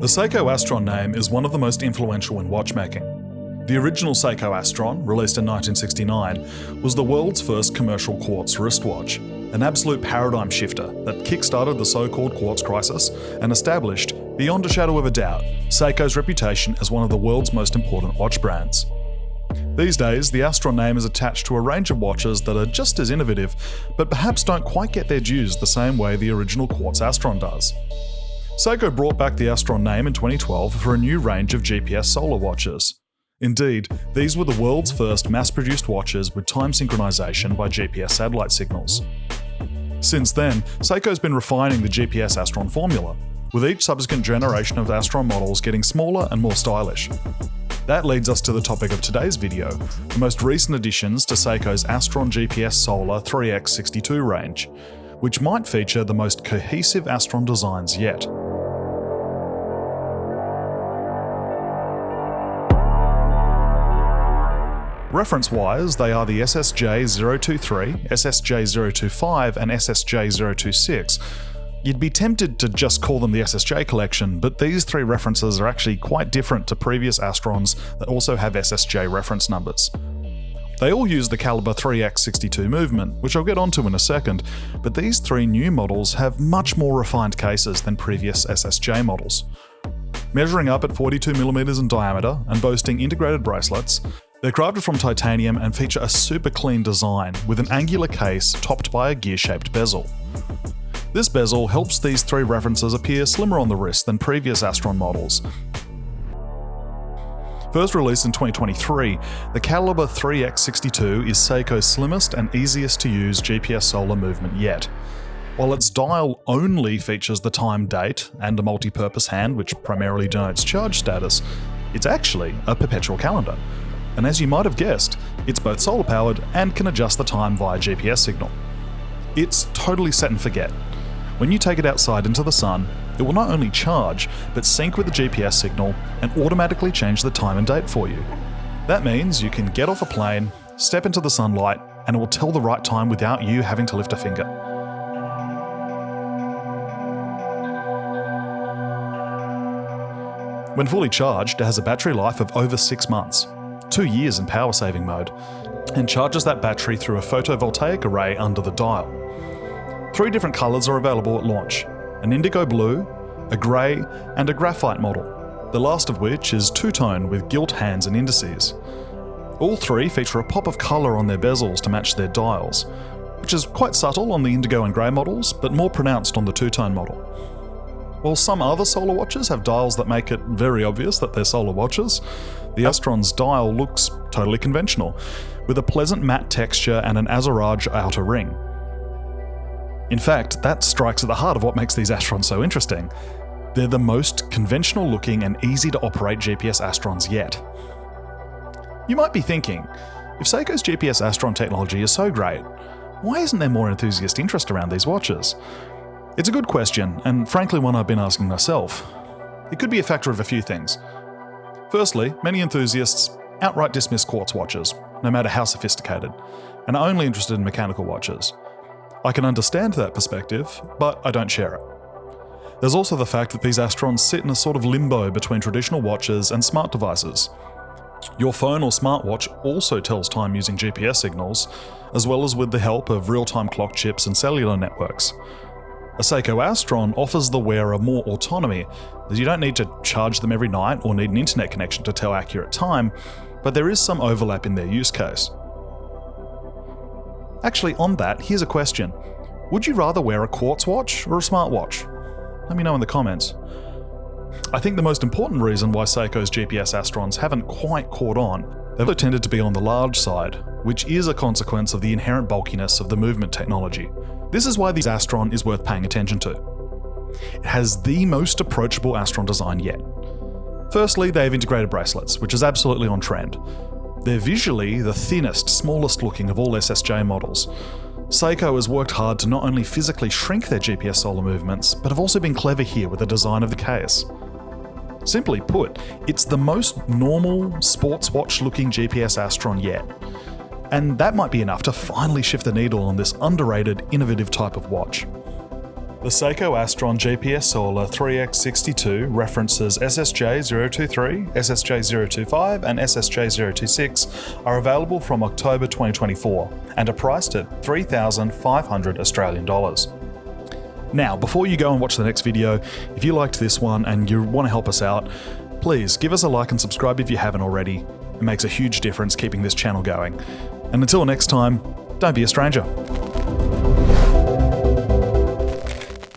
The Seiko Astron name is one of the most influential in watchmaking. The original Seiko Astron, released in 1969, was the world's first commercial quartz wristwatch, an absolute paradigm shifter that kick-started the so-called quartz crisis and established, beyond a shadow of a doubt, Seiko's reputation as one of the world's most important watch brands. These days, the Astron name is attached to a range of watches that are just as innovative, but perhaps don't quite get their dues the same way the original quartz Astron does. Seiko brought back the Astron name in 2012 for a new range of GPS solar watches. Indeed, these were the world's first mass-produced watches with time synchronization by GPS satellite signals. Since then, Seiko's been refining the GPS Astron formula, with each subsequent generation of Astron models getting smaller and more stylish. That leads us to the topic of today's video, the most recent additions to Seiko's Astron GPS Solar 3X62 range, which might feature the most cohesive Astron designs yet. Reference-wise, they are the SSJ023, SSJ025, and SSJ026. You'd be tempted to just call them the SSJ collection, but these three references are actually quite different to previous Astrons that also have SSJ reference numbers. They all use the caliber 3X62 movement, which I'll get onto in a second, but these three new models have much more refined cases than previous SSJ models. Measuring up at 42mm in diameter and boasting integrated bracelets, they're crafted from titanium and feature a super clean design with an angular case topped by a gear-shaped bezel. This bezel helps these three references appear slimmer on the wrist than previous Astron models. First released in 2023, the caliber 3X62 is Seiko's slimmest and easiest to use GPS solar movement yet. While its dial only features the time date and a multi-purpose hand which primarily denotes charge status, it's actually a perpetual calendar. And as you might have guessed, it's both solar powered and can adjust the time via GPS signal. It's totally set and forget. When you take it outside into the sun, it will not only charge, but sync with the GPS signal and automatically change the time and date for you. That means you can get off a plane, step into the sunlight, and it will tell the right time without you having to lift a finger. When fully charged, it has a battery life of over 6 months. 2 years in power saving mode, and charges that battery through a photovoltaic array under the dial. 3 different colours are available at launch: an indigo blue, a grey, and a graphite model, the last of which is two-tone with gilt hands and indices. All 3 feature a pop of colour on their bezels to match their dials, which is quite subtle on the indigo and grey models, but more pronounced on the two-tone model. While some other solar watches have dials that make it very obvious that they're solar watches, the Astron's dial looks totally conventional, with a pleasant matte texture and an azurage outer ring. In fact, that strikes at the heart of what makes these Astrons so interesting. They're the most conventional looking and easy to operate GPS Astrons yet. You might be thinking, if Seiko's GPS Astron technology is so great, why isn't there more enthusiast interest around these watches? It's a good question, and frankly one I've been asking myself. It could be a factor of a few things. Firstly, many enthusiasts outright dismiss quartz watches, no matter how sophisticated, and are only interested in mechanical watches. I can understand that perspective, but I don't share it. There's also the fact that these Astrons sit in a sort of limbo between traditional watches and smart devices. Your phone or smartwatch also tells time using GPS signals, as well as with the help of real-time clock chips and cellular networks. A Seiko Astron offers the wearer more autonomy, as you don't need to charge them every night or need an internet connection to tell accurate time, but there is some overlap in their use case. Actually, on that, here's a question. Would you rather wear a quartz watch or a smartwatch? Let me know in the comments. I think the most important reason why Seiko's GPS Astrons haven't quite caught on, they've tended to be on the large side, which is a consequence of the inherent bulkiness of the movement technology. This is why the Astron is worth paying attention to. It has the most approachable Astron design yet. Firstly, they have integrated bracelets, which is absolutely on trend. They're visually the thinnest, smallest looking of all SSJ models. Seiko has worked hard to not only physically shrink their GPS solar movements, but have also been clever here with the design of the case. Simply put, it's the most normal, sports watch looking GPS Astron yet. And that might be enough to finally shift the needle on this underrated, innovative type of watch. The Seiko Astron GPS Solar 3X62 references SSJ023, SSJ025 and SSJ026 are available from October 2024 and are priced at 3,500 Australian dollars. Now, before you go and watch the next video, if you liked this one and you want to help us out, please give us a like and subscribe if you haven't already. It makes a huge difference keeping this channel going. And until next time, don't be a stranger.